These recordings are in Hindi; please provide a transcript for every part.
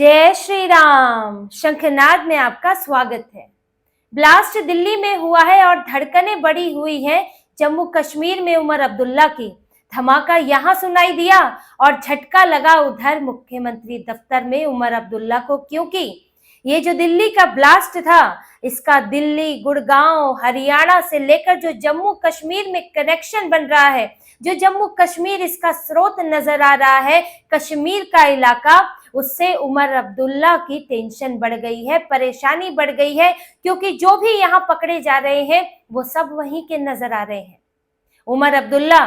जय श्री राम। शंखनाद में आपका स्वागत है। ब्लास्ट दिल्ली में हुआ है और धड़कनें बढ़ी हुई हैं जम्मू कश्मीर में उमर अब्दुल्ला की। धमाका यहां सुनाई दिया और झटका लगा उधर मुख्यमंत्री दफ्तर में उमर अब्दुल्ला को, क्योंकि ये जो दिल्ली का ब्लास्ट था, इसका दिल्ली, गुड़गांव, हरियाणा से लेकर जो जम्मू कश्मीर में कनेक्शन बन रहा है, जो जम्मू कश्मीर इसका स्रोत नजर आ रहा है, कश्मीर का इलाका, उससे उमर अब्दुल्ला की टेंशन बढ़ गई है, परेशानी बढ़ गई है, क्योंकि जो भी यहाँ पकड़े जा रहे हैं वो सब वहीं के नजर आ रहे हैं। उमर अब्दुल्ला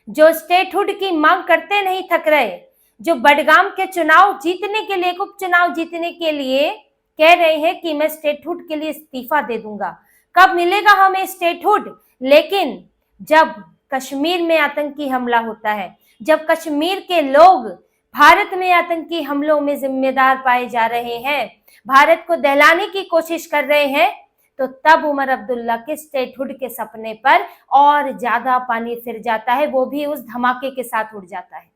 जो स्टेटहुड की मांग करते नहीं थक रहे, जो बडगाम के चुनाव जीतने के लिए, उपचुनाव जीतने के लिए कह रहे हैं कि मैं स्टेटहुड के लिए इस्तीफा दे दूंगा, कब मिलेगा हमें स्टेटहुड। लेकिन जब कश्मीर में आतंकी हमला होता है, जब कश्मीर के लोग भारत में आतंकी हमलों में जिम्मेदार पाए जा रहे हैं, भारत को दहलाने की कोशिश कर रहे हैं, तो तब उमर अब्दुल्ला के स्टेटहुड के सपने पर और ज्यादा पानी फिर जाता है, वो भी उस धमाके के साथ उड़ जाता है।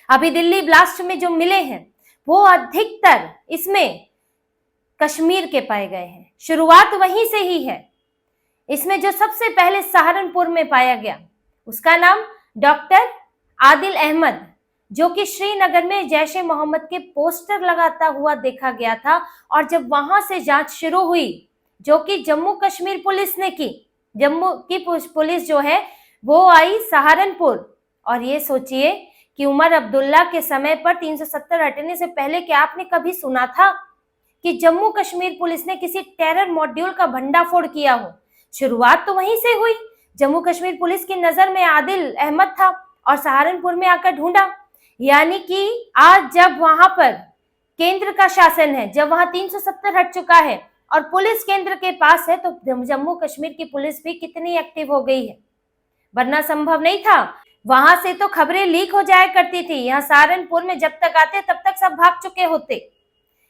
अभी दिल्ली ब्लास्ट में जो मिले हैं वो अधिकतर इसमें कश्मीर के पाए गए हैं। शुरुआत वहीं से ही है। इसमें जो सबसे पहले सहारनपुर में पाया गया, उसका नाम डॉक्टर आदिल अहमद, जो कि श्रीनगर में जैश ए मोहम्मद के पोस्टर लगाता हुआ देखा गया था। और जब वहां से जांच शुरू हुई, जो कि जम्मू कश्मीर पुलिस ने की, जम्मू की पुलिस जो है वो आई सहारनपुर। और ये सोचिए कि उमर अब्दुल्ला के समय पर 370 हटने से पहले क्या आपने कभी सुना था कि जम्मू कश्मीर पुलिस ने किसी टेरर मॉड्यूल का भंडाफोड़ किया हो। शुरुआत तो वहीं से हुई। जम्मू कश्मीर पुलिस की नजर में आदिल अहमद था और सहारनपुर में आकर ढूंढा। यानी कि आज जब वहां पर केंद्र का शासन है, जब वहां 370 हट चुका है और पुलिस केंद्र के पास है, तो जम्मू कश्मीर की पुलिस भी कितनी एक्टिव हो गई है, वरना संभव नहीं था। वहां से तो खबरें लीक हो जाया करती थी, यहाँ सहारनपुर में जब तक आते तब तक सब भाग चुके होते।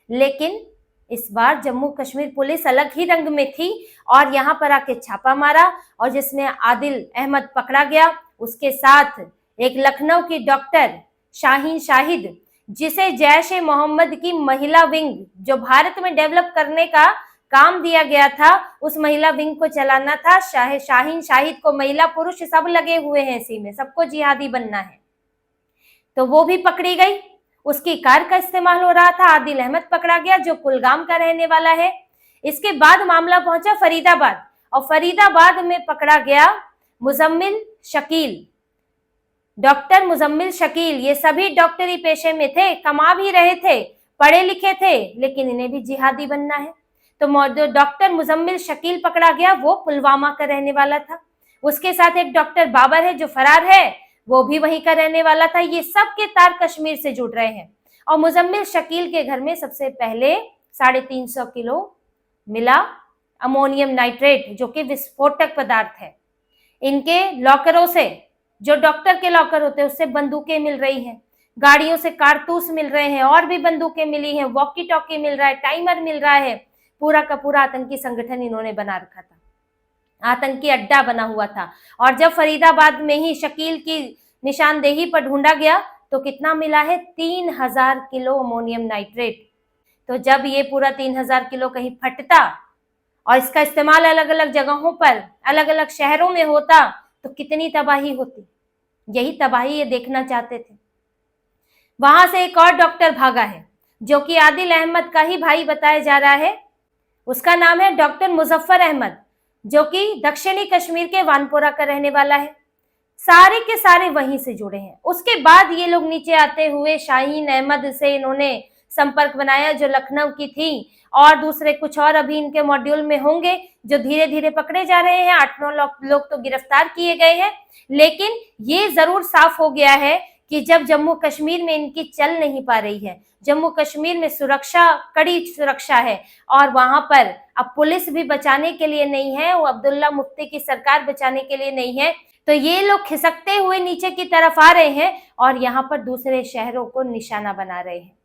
लेकिन इस बार जम्मू कश्मीर पुलिस अलग ही रंग में थी और यहाँ पर आके छापा मारा, और जिसमें आदिल अहमद पकड़ा गया, उसके साथ एक लखनऊ की डॉक्टर शाहीन शाहिद, जिसे जैश ए मोहम्मद की महिला विंग जो भारत में डेवलप करने का काम दिया गया था, उस महिला विंग को चलाना था। शाहीन शाहिद को महिला पुरुष सब लगे हुए हैं इसी में, सबको जिहादी बनना है, तो वो भी पकड़ी गई। उसकी कार का इस्तेमाल हो रहा था। आदिल अहमद पकड़ा गया जो कुलगाम का रहने वाला है। इसके बाद मामला पहुंचा फरीदाबाद, और फरीदाबाद में पकड़ा गया मुजम्मिल शकील, डॉक्टर मुजम्मिल शकील। ये सभी डॉक्टरी पेशे में थे, कमा भी रहे थे, पढ़े लिखे थे, लेकिन इन्हें भी जिहादी बनना है। तो डॉक्टर मुजम्मिल शकील पकड़ा गया, वो पुलवामा का रहने वाला था। उसके साथ एक डॉक्टर बाबर है जो फरार है, वो भी वहीं का रहने वाला था। ये सब के तार कश्मीर से जुड़ रहे हैं। और मुजम्मिल शकील के घर में सबसे पहले 350 किलो मिला अमोनियम नाइट्रेट, जो कि विस्फोटक पदार्थ है। इनके लॉकरों से, जो डॉक्टर के लॉकर होते हैं, उससे बंदूकें मिल रही हैं, गाड़ियों से कारतूस मिल रहे हैं, और भी बंदूकें मिली हैं, वॉकी टॉकी मिल रहा है, टाइमर मिल रहा है। पूरा का पूरा आतंकी संगठन इन्होंने बना रखा था, आतंकी अड्डा बना हुआ था। और जब फरीदाबाद में ही शकील की निशानदेही पर ढूंढा गया, तो कितना मिला है? 3000 किलो अमोनियम नाइट्रेट। तो जब ये पूरा 3000 किलो कहीं फटता और इसका इस्तेमाल अलग अलग जगहों पर, अलग अलग शहरों में होता, तो कितनी तबाही होती। यही तबाही ये देखना चाहते थे। वहां से एक और डॉक्टर भागा है, जो कि आदिल अहमद का ही भाई बताया जा रहा है। उसका नाम है डॉक्टर मुजफ्फर अहमद, जो कि दक्षिणी कश्मीर के वानपोरा का रहने वाला है। सारे के सारे वहीं से जुड़े हैं। उसके बाद ये लोग नीचे आते हुए शाहीन अहमद से इन्होंने संपर्क बनाया, जो लखनऊ की थी, और दूसरे कुछ और अभी इनके मॉड्यूल में होंगे, जो धीरे धीरे पकड़े जा रहे हैं। 8-9 लोग तो गिरफ्तार किए गए हैं। लेकिन ये जरूर साफ हो गया है कि जब जम्मू कश्मीर में इनकी चल नहीं पा रही है, जम्मू कश्मीर में सुरक्षा, कड़ी सुरक्षा है, और वहां पर अब पुलिस भी बचाने के लिए नहीं है, वो अब्दुल्ला मुफ्ती की सरकार बचाने के लिए नहीं है, तो ये लोग खिसकते हुए नीचे की तरफ आ रहे हैं और यहाँ पर दूसरे शहरों को निशाना बना रहे हैं।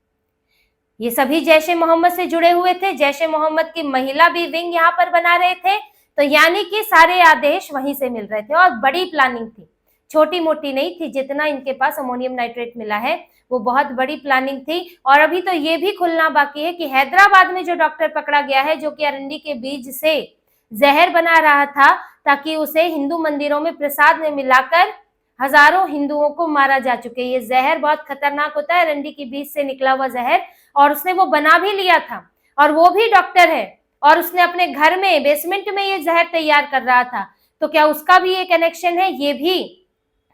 ये सभी जैश ए मोहम्मद से जुड़े हुए थे। जैश ए मोहम्मद की महिला भी विंग यहाँ पर बना रहे थे। तो यानी कि सारे आदेश वहीं से मिल रहे थे और बड़ी प्लानिंग थी। छोटी मोटी नहीं थी। जितना इनके पास अमोनियम नाइट्रेट मिला है वो बहुत बड़ी प्लानिंग थी। और अभी तो ये भी खुलना बाकी है कि हैदराबाद में जो डॉक्टर पकड़ा गया है जो कि अरंडी के बीज से जहर बना रहा था ताकि उसे हिंदू मंदिरों में प्रसाद में मिलाकर हजारों हिंदुओं को मारा जा चुके। ये जहर बहुत खतरनाक होता है, अरंडी के बीज से निकला हुआ जहर, और उसने वो बना भी लिया था और वो भी डॉक्टर है और उसने अपने घर में बेसमेंट में ये जहर तैयार कर रहा था। तो क्या उसका भी ये कनेक्शन है? ये भी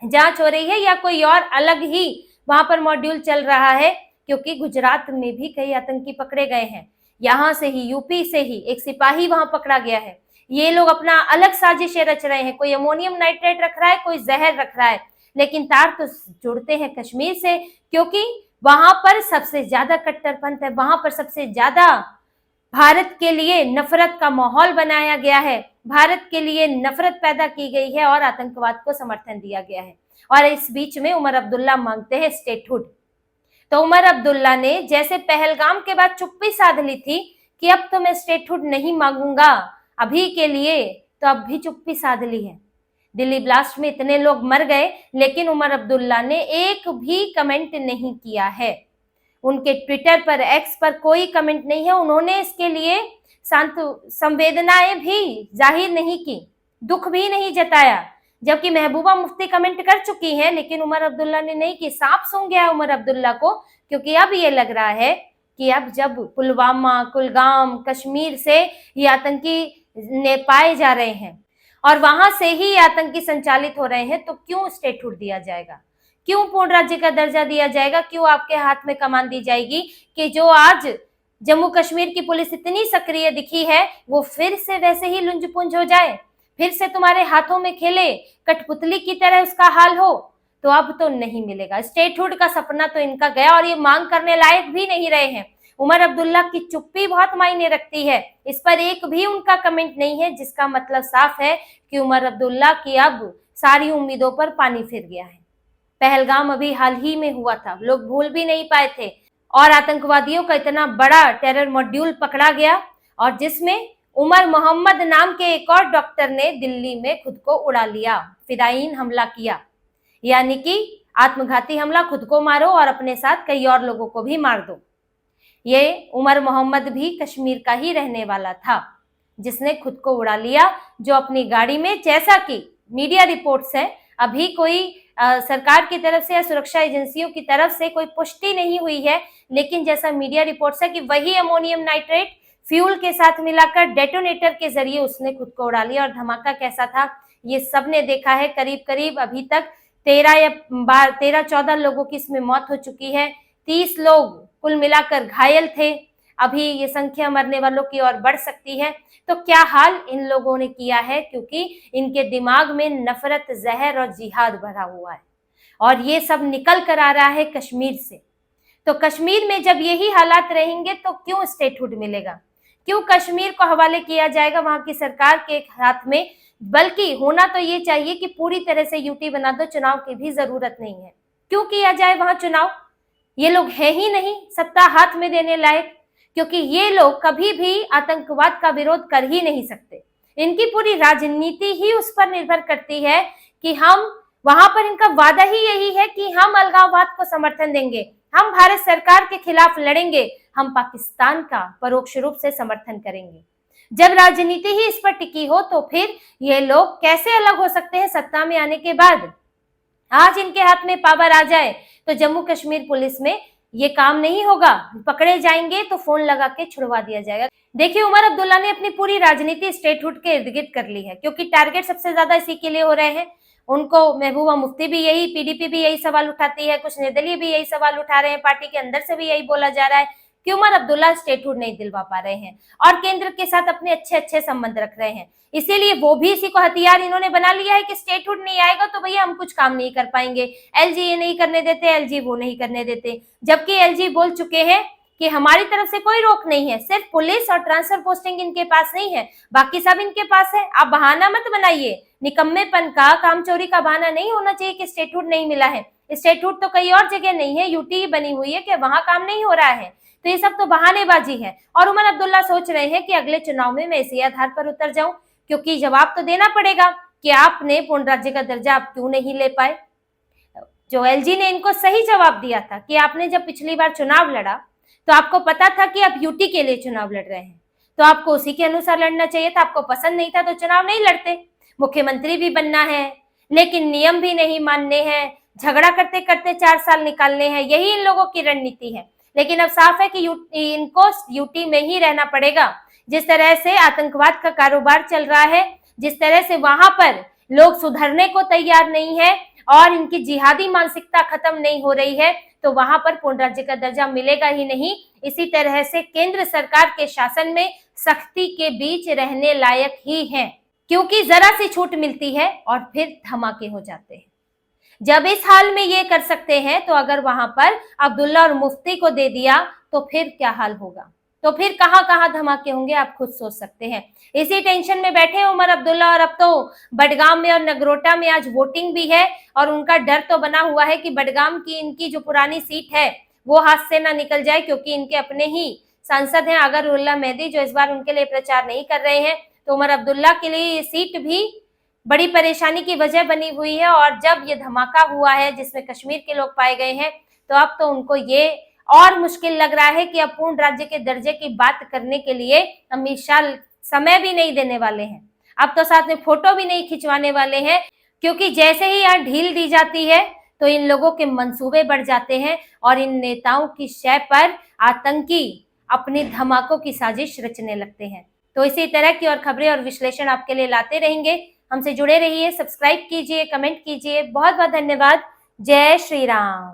जांच हो रही है या कोई और अलग ही वहां पर मॉड्यूल चल रहा है? क्योंकि गुजरात में भी कई आतंकी पकड़े गए हैं, यहां से ही यूपी से ही एक सिपाही वहां पकड़ा गया है। ये लोग अपना अलग साजिशें रच रहे हैं, कोई अमोनियम नाइट्रेट रख रहा है, कोई जहर रख रहा है, लेकिन तार तो जुड़ते हैं कश्मीर से, क्योंकि वहां पर सबसे ज्यादा कट्टरपंथ है, वहां पर सबसे ज्यादा भारत के लिए नफरत का माहौल बनाया गया है, भारत के लिए नफरत पैदा की गई है और आतंकवाद को समर्थन दिया गया है। और इस बीच में उमर अब्दुल्ला मांगते हैं स्टेटहुड। तो उमर अब्दुल्ला ने जैसे पहलगाम के बाद चुप्पी साध ली थी कि अब तो मैं स्टेटहुड नहीं मांगूंगा अभी के लिए, तो अब भी चुप्पी साध ली है। दिल्ली ब्लास्ट में इतने लोग मर गए लेकिन उमर अब्दुल्ला ने एक भी कमेंट नहीं किया है। उनके ट्विटर पर, एक्स पर कोई कमेंट नहीं है। उन्होंने इसके लिए संवेदनाएं भी जाहिर नहीं की, दुख भी नहीं जताया, जबकि महबूबा मुफ्ती कमेंट कर चुकी हैं, लेकिन उमर अब्दुल्ला ने नहीं की। सांप सूंघ गया उमर अब्दुल्ला को, क्योंकि अब ये लग रहा है कि अब जब पुलवामा, कुलगाम, कश्मीर से ये आतंकी ने पाए जा रहे हैं और वहां से ही आतंकी संचालित हो रहे हैं, तो क्यों स्टेटहुड दिया जाएगा, क्यों पूर्ण राज्य का दर्जा दिया जाएगा, क्यों आपके हाथ में कमान दी जाएगी कि जो आज जम्मू कश्मीर की पुलिस इतनी सक्रिय दिखी है वो फिर से वैसे ही लुंज पुंज हो जाए, फिर से तुम्हारे हाथों में खेले, कठपुतली की तरह उसका हाल हो। तो अब तो नहीं मिलेगा। स्टेटहुड का सपना तो इनका गया और ये मांग करने लायक भी नहीं रहे हैं। उमर अब्दुल्ला की चुप्पी बहुत मायने रखती है, इस पर एक भी उनका कमेंट नहीं है, जिसका मतलब साफ है कि उमर अब्दुल्ला की अब सारी उम्मीदों पर पानी फिर गया है। पहलगाम अभी हाल ही में हुआ था, लोग भूल भी नहीं पाए थे, और आतंकवादियों का इतना बड़ा टेरर मॉड्यूल पकड़ा गया और जिसमें उमर मोहम्मद नाम के एक और डॉक्टर ने दिल्ली में खुद को उड़ा लिया, फिदायीन हमला किया, यानी कि आत्मघाती हमला, खुद को मारो और अपने साथ कई और लोगों को भी मार दो। ये उमर मोहम्मद भी कश्मीर का ही रहने वाला था जिसने खुद को उड़ा लिया, जो अपनी गाड़ी में, जैसा कि मीडिया रिपोर्ट्स है, अभी कोई सरकार की तरफ से या सुरक्षा एजेंसियों की तरफ से कोई पुष्टि नहीं हुई है, लेकिन जैसा मीडिया रिपोर्ट्स है कि वही अमोनियम नाइट्रेट फ्यूल के साथ मिलाकर डेटोनेटर के जरिए उसने खुद को उड़ा लिया। और धमाका कैसा था ये सबने देखा है। करीब करीब अभी तक 13-14 लोगों की इसमें मौत हो चुकी है, 30 लोग कुल मिलाकर घायल थे। अभी ये संख्या मरने वालों की और बढ़ सकती है। तो क्या हाल इन लोगों ने किया है, क्योंकि इनके दिमाग में नफरत, जहर और जिहाद भरा हुआ है और ये सब निकल कर आ रहा है कश्मीर से। तो कश्मीर में जब यही हालात रहेंगे तो क्यों स्टेटहुड मिलेगा, क्यों कश्मीर को हवाले किया जाएगा वहां की सरकार के हाथ में? बल्कि होना तो ये चाहिए कि पूरी तरह से यूटी बना दो, चुनाव की भी जरूरत नहीं है। क्यों किया जाए वहां चुनाव? ये लोग है ही नहीं सत्ता हाथ में देने लायक, क्योंकि ये लोग कभी भी आतंकवाद का विरोध कर ही नहीं सकते। इनकी पूरी राजनीति ही उस पर निर्भर करती है कि हम वहां पर, इनका वादा ही यही है कि हम अलगाववाद को समर्थन देंगे, हम भारत सरकार के खिलाफ लड़ेंगे, हम पाकिस्तान का परोक्ष रूप से समर्थन करेंगे। जब राजनीति ही इस पर टिकी हो तो फिर ये लोग कैसे अलग हो सकते हैं सत्ता में आने के बाद? आज इनके हाथ में पावर आ जाए तो जम्मू कश्मीर पुलिस में ये काम नहीं होगा, पकड़े जाएंगे तो फोन लगा के छुड़वा दिया जाएगा। देखिए, उमर अब्दुल्ला ने अपनी पूरी राजनीति स्टेटहुड के इर्द गिर्द कर ली है, क्योंकि टारगेट सबसे ज्यादा इसी के लिए हो रहे हैं। उनको महबूबा मुफ्ती भी यही, पीडीपी भी यही सवाल उठाती है, कुछ निर्दलीय भी यही सवाल उठा रहे हैं, पार्टी के अंदर से भी यही बोला जा रहा है कि उमर अब्दुल्ला स्टेटहुड नहीं दिलवा पा रहे हैं और केंद्र के साथ अपने अच्छे अच्छे संबंध रख रहे हैं। इसीलिए वो भी इसी को हथियार इन्होंने बना लिया है कि स्टेटहुड नहीं आएगा तो भैया हम कुछ काम नहीं कर पाएंगे, एलजी ये नहीं करने देते, एलजी वो नहीं करने देते। जबकि एलजी बोल चुके हैं कि हमारी तरफ से कोई रोक नहीं है, सिर्फ पुलिस और ट्रांसफर पोस्टिंग इनके पास नहीं है, बाकी सब इनके पास है। आप बहाना मत बनाइए, निकम्मेपन का, कामचोरी का बहाना नहीं होना चाहिए कि स्टेटहुड नहीं मिला है। स्टेटहुड तो कई और जगह नहीं है, यूटी ही बनी हुई है कि वहां काम नहीं हो रहा है। तो ये सब तो बहानेबाजी है। और उमर अब्दुल्ला सोच रहे हैं कि अगले चुनाव में मैं इसी आधार पर उतर जाऊं, क्योंकि जवाब तो देना पड़ेगा कि आपने पूर्ण राज्य का दर्जा आप क्यों नहीं ले पाए। जो एलजी ने इनको सही जवाब दिया था कि आपने जब पिछली बार चुनाव लड़ा तो आपको पता था कि आप यूटी के लिए चुनाव लड़ रहे हैं, तो आपको उसी के अनुसार लड़ना चाहिए था। आपको पसंद नहीं था तो चुनाव नहीं लड़ते। मुख्यमंत्री भी बनना है लेकिन नियम भी नहीं मानने हैं, झगड़ा करते करते 4 साल निकालने हैं, यही इन लोगों की रणनीति है। लेकिन अब साफ है कि इनको यूटी में ही रहना पड़ेगा। जिस तरह से आतंकवाद का कारोबार चल रहा है, जिस तरह से वहां पर लोग सुधरने को तैयार नहीं है और इनकी जिहादी मानसिकता खत्म नहीं हो रही है, तो वहां पर पूर्ण राज्य का दर्जा मिलेगा ही नहीं। इसी तरह से केंद्र सरकार के शासन में सख्ती के बीच रहने लायक ही है, क्योंकि जरा सी छूट मिलती है और फिर धमाके हो जाते हैं। जब इस हाल में ये कर सकते हैं तो अगर वहां पर अब्दुल्ला और मुफ्ती को दे दिया तो फिर क्या हाल होगा, तो फिर कहां कहां धमाके होंगे आप खुद सोच सकते हैं। इसी टेंशन में बैठे उमर अब्दुल्ला, और अब तो बडगाम में और नगरोटा में आज वोटिंग भी है और उनका डर तो बना हुआ है कि बडगाम की इनकी जो पुरानी सीट है वो हाथ से ना निकल जाए, क्योंकि इनके अपने ही सांसद हैं अगरुल्लाह मेहदी जो इस बार उनके लिए प्रचार नहीं कर रहे हैं। तो उमर अब्दुल्ला के लिए ये सीट भी बड़ी परेशानी की वजह बनी हुई है। और जब ये धमाका हुआ है जिसमें कश्मीर के लोग पाए गए हैं, तो अब तो उनको ये और मुश्किल लग रहा है कि अब पूर्ण राज्य के दर्जे की बात करने के लिए अमित शाह समय भी नहीं देने वाले हैं, अब तो साथ में फोटो भी नहीं खिंचवाने वाले हैं, क्योंकि जैसे ही यहाँ ढील दी जाती है तो इन लोगों के मंसूबे बढ़ जाते हैं और इन नेताओं की शय पर आतंकी अपनी धमाकों की साजिश रचने लगते हैं। तो इसी तरह की और खबरें और विश्लेषण आपके लिए लाते रहेंगे। हमसे जुड़े रहिए, सब्सक्राइब कीजिए, कमेंट कीजिए। बहुत बहुत धन्यवाद। जय श्री राम।